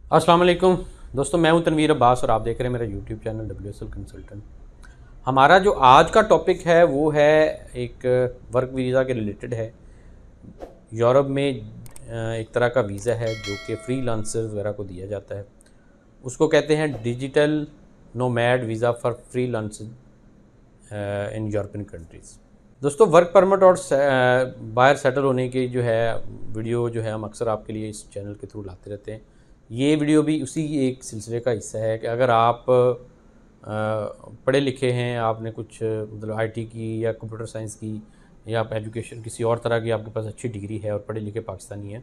अस्सलाम वालेकुम दोस्तों, मैं हूं तनवीर अब्बास और आप देख रहे हैं मेरा यूट्यूब चैनल WSL कंसल्टेंट। हमारा जो आज का टॉपिक है वो है एक वर्क वीज़ा के रिलेटेड है। यूरोप में एक तरह का वीज़ा है जो कि फ्रीलांसर्स वगैरह को दिया जाता है। उसको कहते हैं digital nomad visa for freelancers in European countries. दोस्तों, वर्क परमिट और बाहर सेटल होने की जो है वीडियो जो है हम अक्सर आपके लिए इस चैनल के थ्रू लाते रहते हैं। ये वीडियो भी उसी एक सिलसिले का हिस्सा है कि अगर आप पढ़े लिखे हैं, आपने कुछ मतलब IT की या कंप्यूटर साइंस की या आप एजुकेशन किसी और तरह की आपके पास अच्छी डिग्री है और पढ़े लिखे पाकिस्तानी हैं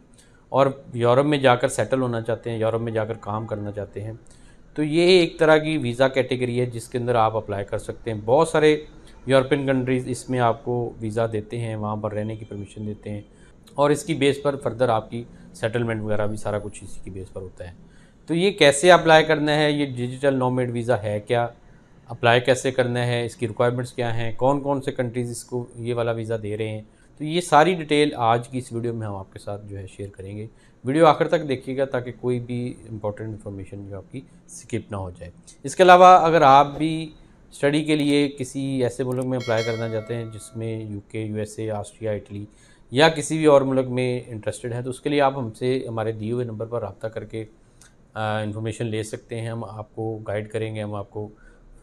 और यूरोप में जाकर सेटल होना चाहते हैं, यूरोप में जाकर काम करना चाहते हैं, तो ये एक तरह की वीज़ा कैटेगरी है जिसके अंदर आप अप्लाई कर सकते हैं। बहुत सारे यूरोपियन कंट्रीज़ इसमें आपको वीज़ा देते हैं, वहाँ पर रहने की परमिशन देते हैं और इसकी बेस पर फर्दर आपकी सेटलमेंट वगैरह भी सारा कुछ इसी की बेस पर होता है। तो ये कैसे अप्लाई करना है, ये डिजिटल नोमैड वीज़ा है क्या, अप्लाई कैसे करना है, इसकी रिक्वायरमेंट्स क्या हैं, कौन कौन से कंट्रीज़ इसको ये वाला वीज़ा दे रहे हैं, तो ये सारी डिटेल आज की इस वीडियो में हम आपके साथ जो है शेयर करेंगे। वीडियो आखिर तक देखिएगा ताकि कोई भी इंपॉर्टेंट इन्फॉर्मेशन जो आपकी स्किप ना हो जाए। इसके अलावा अगर आप भी स्टडी के लिए किसी ऐसे मुल्क में अप्लाई करना चाहते हैं जिसमें UK, USA, ऑस्ट्रिया, इटली या किसी भी और मुल्क में इंटरेस्टेड है, तो उसके लिए आप हमसे हमारे दिए हुए नंबर पर रब्ता करके इंफॉर्मेशन ले सकते हैं। हम आपको गाइड करेंगे, हम आपको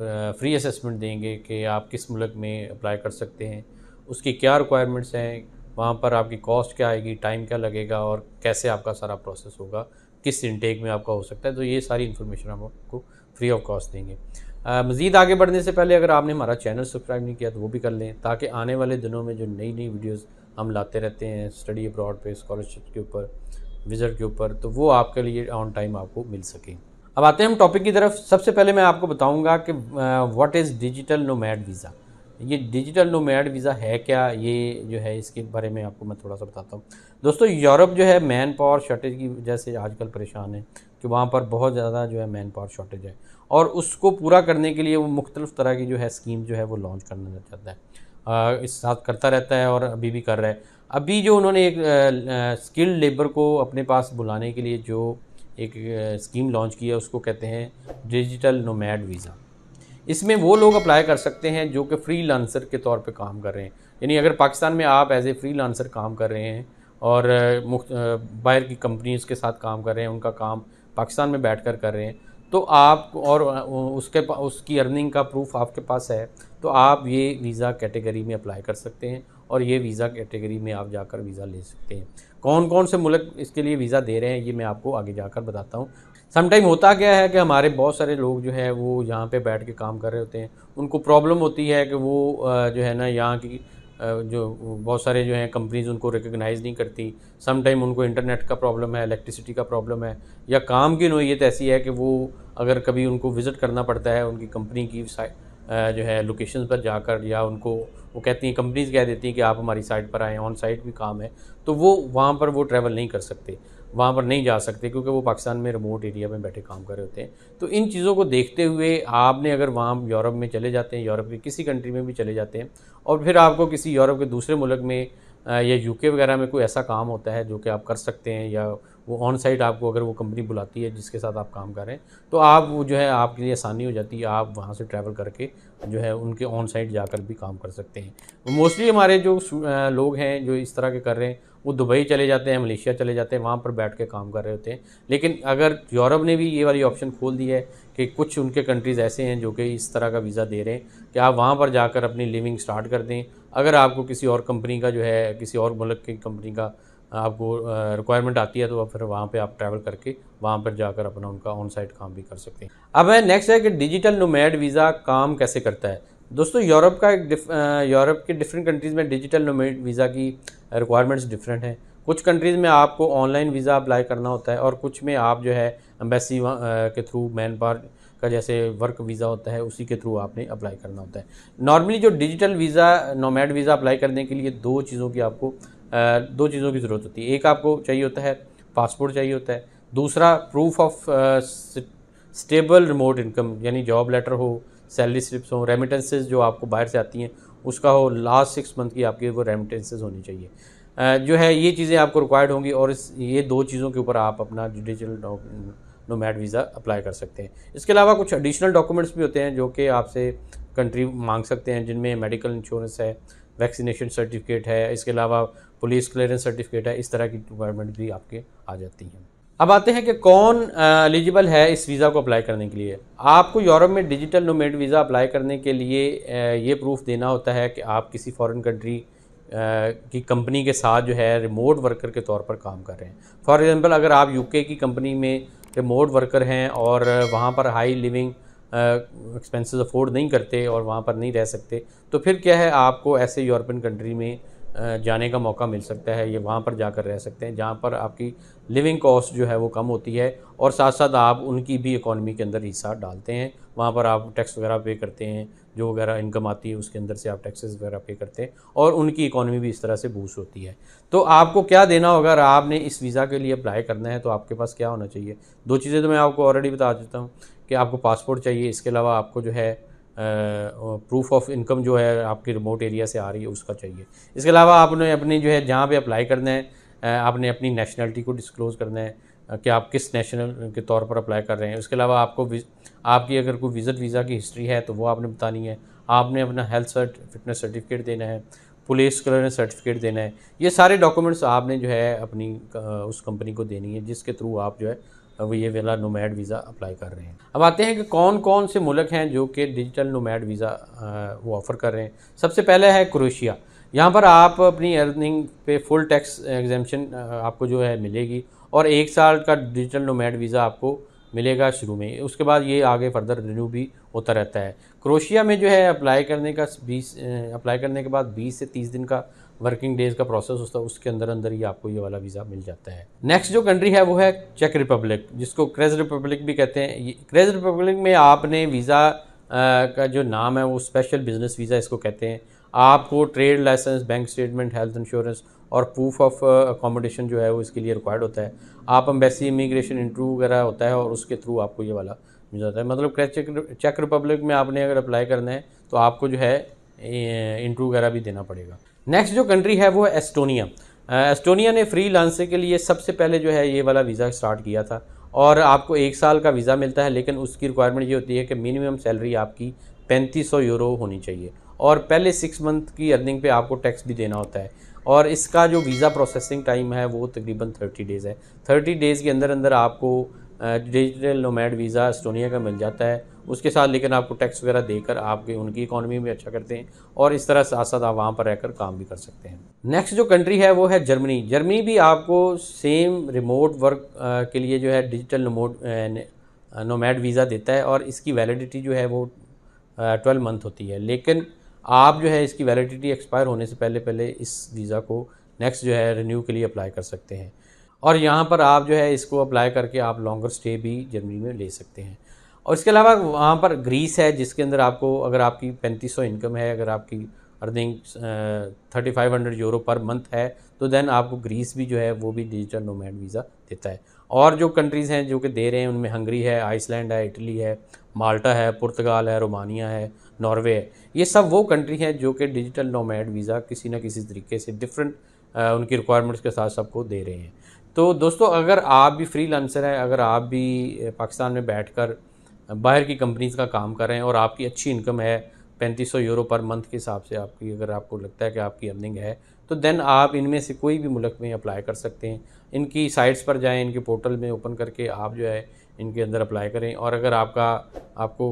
फ्री असेसमेंट देंगे कि आप किस मुल्क में अप्लाई कर सकते हैं, उसकी क्या रिक्वायरमेंट्स हैं, वहाँ पर आपकी कॉस्ट क्या आएगी, टाइम क्या लगेगा और कैसे आपका सारा प्रोसेस होगा, किस इनटेक में आपका हो सकता है। तो ये सारी इन्फॉर्मेशन हम आपको फ्री ऑफ कॉस्ट देंगे। मज़ीद आगे बढ़ने से पहले अगर आपने हमारा चैनल सब्सक्राइब नहीं किया तो वो भी कर लें, ताकि आने वाले दिनों में जो नई नई वीडियोस हम लाते रहते हैं स्टडी अब्रॉड पे, स्कॉलरशिप के ऊपर, विज़िट के ऊपर, तो वो आपके लिए ऑन टाइम आपको मिल सके। अब आते हैं हम टॉपिक की तरफ। सबसे पहले मैं आपको बताऊंगा कि what is digital nomad visa. ये डिजिटल नोमैड वीज़ा है क्या, ये जो है इसके बारे में आपको मैं थोड़ा सा बताता हूँ। दोस्तों, यूरोप जो है मैन पावर शॉर्टेज की वजह से आजकल परेशान है कि वहाँ पर बहुत ज़्यादा जो है मैन पावर शॉर्टेज है और उसको पूरा करने के लिए वो मुख्तलिफ़ तरह की जो है स्कीम जो है वो लॉन्च करना चाहता है। इस साथ करता रहता है और अभी भी कर रहा है। अभी जो उन्होंने एक स्किल्ड लेबर को अपने पास बुलाने के लिए जो एक स्कीम लॉन्च की है उसको कहते हैं डिजिटल नोमैड वीज़ा। इसमें वो लोग अप्लाई कर सकते हैं जो कि फ्रीलांसर के तौर पे काम कर रहे हैं। यानी अगर पाकिस्तान में आप एज ए फ्रीलांसर काम कर रहे हैं और बाहर की कंपनीज़ के साथ काम कर रहे हैं, उनका काम पाकिस्तान में बैठकर कर रहे हैं, तो आप और उसकी अर्निंग का प्रूफ आपके पास है, तो आप ये वीज़ा कैटेगरी में अप्लाई कर सकते हैं और ये वीज़ा कैटेगरी में आप जाकर वीज़ा ले सकते हैं। कौन कौन से मुल्क इसके लिए वीज़ा दे रहे हैं ये मैं आपको आगे जाकर बताता हूँ। समटाइम होता क्या है कि हमारे बहुत सारे लोग जो है वो यहाँ पे बैठ के काम कर रहे होते हैं, उनको प्रॉब्लम होती है कि वो जो है ना यहाँ की जो बहुत सारे जो हैं कंपनीज़ उनको रिकग्नाइज़ नहीं करती। समटाइम उनको इंटरनेट का प्रॉब्लम है, इलेक्ट्रिसिटी का प्रॉब्लम है, या काम की नौइयत ऐसी है कि वो अगर कभी उनको विज़िट करना पड़ता है उनकी कंपनी की जो है लोकेशन पर जाकर, या उनको वो कहती हैं, कंपनीज़ कह देती हैं कि आप हमारी साइट पर आएँ, ऑन साइट भी काम है, तो वो वहाँ पर वो ट्रैवल नहीं कर सकते, वहाँ पर नहीं जा सकते क्योंकि वो पाकिस्तान में रिमोट एरिया में बैठे काम कर रहे होते हैं। तो इन चीज़ों को देखते हुए आपने अगर वहाँ यूरोप में चले जाते हैं, यूरोप के किसी कंट्री में भी चले जाते हैं और फिर आपको किसी यूरोप के दूसरे मुल्क में या UK वगैरह में कोई ऐसा काम होता है जो कि आप कर सकते हैं, या वो ऑन साइट आपको अगर वो कंपनी बुलाती है जिसके साथ आप काम कर रहे हैं, तो आप वो जो है आपके लिए आसानी हो जाती है, आप वहाँ से ट्रैवल करके जो है उनके ऑन साइट जाकर भी काम कर सकते हैं। मोस्टली हमारे जो लोग हैं जो इस तरह के कर रहे हैं वो दुबई चले जाते हैं, मलेशिया चले जाते हैं, वहाँ पर बैठ के काम कर रहे होते हैं। लेकिन अगर यूरोप ने भी ये वाली ऑप्शन खोल दी है कि कुछ उनके कंट्रीज़ ऐसे हैं जो कि इस तरह का वीज़ा दे रहे हैं कि आप वहाँ पर जाकर अपनी लिविंग स्टार्ट कर दें। अगर आपको किसी और कंपनी का जो है किसी और मुल्क की कंपनी का आपको रिक्वायरमेंट आती है तो फिर वहाँ पे आप ट्रैवल करके वहाँ पर जाकर अपना उनका ऑन साइट काम भी कर सकते हैं। अब है नेक्स्ट है कि डिजिटल नोमैड वीज़ा काम कैसे करता है। दोस्तों, यूरोप का यूरोप के डिफरेंट कंट्रीज़ में डिजिटल नोमैड वीज़ा की रिक्वायरमेंट्स डिफरेंट हैं। कुछ कंट्रीज़ में आपको ऑनलाइन वीज़ा अप्लाई करना होता है और कुछ में आप जो है एम्बेसी के थ्रू, मैन पावर का जैसे वर्क वीज़ा होता है उसी के थ्रू आपने अप्लाई करना होता है। नॉर्मली जो digital visa nomad visa apply करने के लिए दो चीज़ों की ज़रूरत होती है। एक आपको चाहिए होता है पासपोर्ट चाहिए होता है, दूसरा proof of stable remote income, यानी जॉब लेटर हो, सैलरी स्लिप्स हो, रेमिटेंसेज जो आपको बाहर से आती हैं उसका हो, लास्ट 6 मंथ की आपकी वो रेमिटेंसेज होनी चाहिए। जो है ये चीज़ें आपको रिक्वायर्ड होंगी और ये दो चीज़ों के ऊपर आप अपना डिजिटल नोमैड वीज़ा अप्लाई कर सकते हैं। इसके अलावा कुछ एडिशनल डॉक्यूमेंट्स भी होते हैं जो कि आपसे कंट्री मांग सकते हैं, जिनमें मेडिकल इंश्योरेंस है, वैक्सीनेशन सर्टिफिकेट है, इसके अलावा पुलिस क्लियरेंस सर्टिफिकेट है। इस तरह की रिक्वायरमेंट भी आपके आ जाती हैं। अब आते हैं कि कौन एलिजिबल है इस वीज़ा को अप्लाई करने के लिए। आपको यूरोप में डिजिटल नोमैड वीज़ा अप्लाई करने के लिए ये प्रूफ देना होता है कि आप किसी फॉरेन कंट्री की कंपनी के साथ जो है रिमोट वर्कर के तौर पर काम कर रहे हैं। फॉर एग्जांपल, अगर आप यूके की कंपनी में रिमोट वर्कर हैं और वहाँ पर हाई लिविंग एक्सपेंसेस अफोर्ड नहीं करते और वहाँ पर नहीं रह सकते, तो फिर क्या है, आपको ऐसे यूरोपियन कंट्री में जाने का मौका मिल सकता है। ये वहाँ पर जाकर रह सकते हैं जहाँ पर आपकी लिविंग कॉस्ट जो है वो कम होती है और साथ साथ आप उनकी भी इकॉनमी के अंदर हिस्सा डालते हैं। वहाँ पर आप टैक्स वगैरह पे करते हैं, जो वगैरह इनकम आती है उसके अंदर से आप टैक्सेस वगैरह पे करते हैं और उनकी इकॉनमी भी इस तरह से बूस्ट होती है। तो आपको क्या देना होगा, अगर आपने इस वीज़ा के लिए अप्लाई करना है तो आपके पास क्या होना चाहिए। दो चीज़ें तो मैं आपको ऑलरेडी बता देता हूँ कि आपको पासपोर्ट चाहिए, इसके अलावा आपको जो है प्रूफ ऑफ इनकम जो है आपकी रिमोट एरिया से आ रही है उसका चाहिए। इसके अलावा आपने अपनी जो है जहाँ पे अप्लाई करना है आपने अपनी नेशनलिटी को डिस्क्लोज़ करना है कि आप किस नेशनल के तौर पर अप्लाई कर रहे हैं। उसके अलावा आपको आपकी अगर कोई विज़िट वीज़ा की हिस्ट्री है तो वो आपने बतानी है। आपने अपना हेल्थ फिटनेस सर्टिफिकेट देना है, पुलिस क्लियरेंस सर्टिफिकेट देना है। ये सारे डॉक्यूमेंट्स आपने जो है अपनी उस कंपनी को देनी है जिसके थ्रू आप जो है वो ये वाला नोमैड वीज़ा अप्लाई कर रहे हैं। अब आते हैं कि कौन कौन से मुल्क हैं जो कि डिजिटल नोमैड वीज़ा वो ऑफ़र कर रहे हैं। सबसे पहले है क्रोएशिया। यहाँ पर आप अपनी अर्निंग पे फुल टैक्स एग्जेम्पशन आपको जो है मिलेगी और 1 साल का डिजिटल नोमैड वीज़ा आपको मिलेगा शुरू में। उसके बाद ये आगे फर्दर रिन्यू भी होता रहता है। क्रोएशिया में जो है अप्लाई करने के बाद 20 से 30 दिन का वर्किंग डेज़ का प्रोसेस होता है, उसके अंदर अंदर ही आपको ये वाला वीज़ा मिल जाता है। नेक्स्ट जो कंट्री है वो है चेक रिपब्लिक, जिसको क्रेज रिपब्लिक भी कहते हैं। क्रेज रिपब्लिक में आपने वीज़ा का जो नाम है वो स्पेशल बिजनेस वीज़ा इसको कहते हैं। आपको trade licence, bank statement, health insurance और प्रूफ ऑफ अकोमोडेशन जो है वो इसके लिए रिक्वायर्ड होता है। आप एम्बेसी, इमिग्रेशन इंटरव्यू वगैरह होता है और उसके थ्रू आपको ये वाला मिल जाता है। मतलब चेक रिपब्लिक में आपने अगर अप्लाई करना है तो आपको जो है इंटरव्यू वगैरह भी देना पड़ेगा। नेक्स्ट जो कंट्री है वो है एस्टोनिया। एस्टोनिया ने फ्रीलांसर के लिए सबसे पहले जो है ये वाला वीज़ा स्टार्ट किया था और आपको 1 साल का वीज़ा मिलता है, लेकिन उसकी रिक्वायरमेंट ये होती है कि मिनिमम सैलरी आपकी 3500 यूरो होनी चाहिए और पहले 6 मंथ की अर्निंग पे आपको टैक्स भी देना होता है। और इसका जो वीज़ा प्रोसेसिंग टाइम है वो तकरीबन 30 डेज़ है। 30 डेज़ के अंदर अंदर आपको डिजिटल नोमैड वीज़ा एस्टोनिया का मिल जाता है उसके साथ, लेकिन आपको टैक्स वगैरह देकर आपके उनकी इकॉनमी भी अच्छा करते हैं और इस तरह साथ साथ आप वहाँ पर रहकर काम भी कर सकते हैं। नेक्स्ट जो कंट्री है वो है जर्मनी। जर्मनी भी आपको सेम रिमोट वर्क के लिए जो है डिजिटल नोमैड वीज़ा देता है और इसकी वैलिडिटी जो है वो 12 मंथ होती है, लेकिन आप जो है इसकी वैलिडिटी एक्सपायर होने से पहले पहले इस वीज़ा को नेक्स्ट जो है रिन्यू के लिए अप्लाई कर सकते हैं और यहाँ पर आप जो है इसको अप्लाई करके आप लॉन्गर स्टे भी जर्मनी में ले सकते हैं। और इसके अलावा वहाँ पर ग्रीस है जिसके अंदर आपको अगर आपकी 3500 इनकम है, अगर आपकी अर्निंग 3500 यूरो पर मंथ है तो देन आपको ग्रीस भी जो है वो भी डिजिटल नोमैड वीज़ा देता है। और जो कंट्रीज़ हैं जो कि दे रहे हैं उनमें हंगरी है, आइसलैंड है, इटली है, माल्टा है, पुर्तगाल है, रोमानिया है, नॉर्वे है। ये सब वो कंट्री हैं जो कि डिजिटल नोमैड वीज़ा किसी न किसी तरीके से डिफरेंट उनकी रिक्वायरमेंट्स के साथ सबको दे रहे हैं। तो दोस्तों, अगर आप भी फ्रीलांसर हैं, अगर आप भी पाकिस्तान में बैठकर बाहर की कंपनीज़ का काम कर रहे हैं और आपकी अच्छी इनकम है 3500 यूरो पर मंथ के हिसाब से आपकी, अगर आपको लगता है कि आपकी अर्निंग है तो देन आप इनमें से कोई भी मुल्क में अप्लाई कर सकते हैं। इनकी साइट्स पर जाएं, इनके पोर्टल में ओपन करके आप जो है इनके अंदर अप्लाई करें और अगर आपको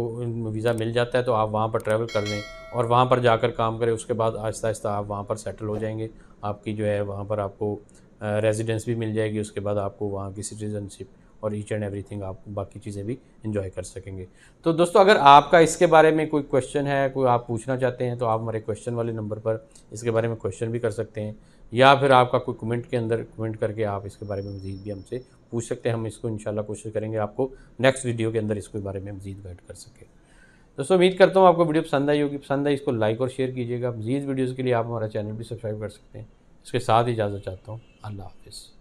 वीज़ा मिल जाता है तो आप वहाँ पर ट्रैवल कर लें और वहाँ पर जाकर काम करें। उसके बाद आहिस्ता आहिस्ता आप वहाँ पर सेटल हो जाएंगे। आपकी जो है वहाँ पर आपको रेजिडेंस भी मिल जाएगी, उसके बाद आपको वहाँ की सिटीजनशिप और ईच एंड एवरीथिंग आप बाकी चीज़ें भी एंजॉय कर सकेंगे। तो दोस्तों, अगर आपका इसके बारे में कोई क्वेश्चन है, कोई आप पूछना चाहते हैं तो आप हमारे क्वेश्चन वाले नंबर पर इसके बारे में क्वेश्चन भी कर सकते हैं या फिर आपका कोई कमेंट के अंदर कमेंट करके आप इसके बारे में मज़ीद भी हमसे पूछ सकते हैं। हम इसको इंशाल्लाह कोशिश करेंगे आपको नेक्स्ट वीडियो के अंदर इसके बारे में मज़ीद गाइड कर सकें। दोस्तों, उम्मीद करता हूँ आपको वीडियो पसंद आई होगी। पसंद आई इसको लाइक और शेयर कीजिएगा। मज़ीद वीडियोज़ के लिए आप हमारा चैनल भी सब्सक्राइब कर सकते हैं। इसके साथ ही इजाज़त चाहता हूँ। अल्लाह हाफ़िज़।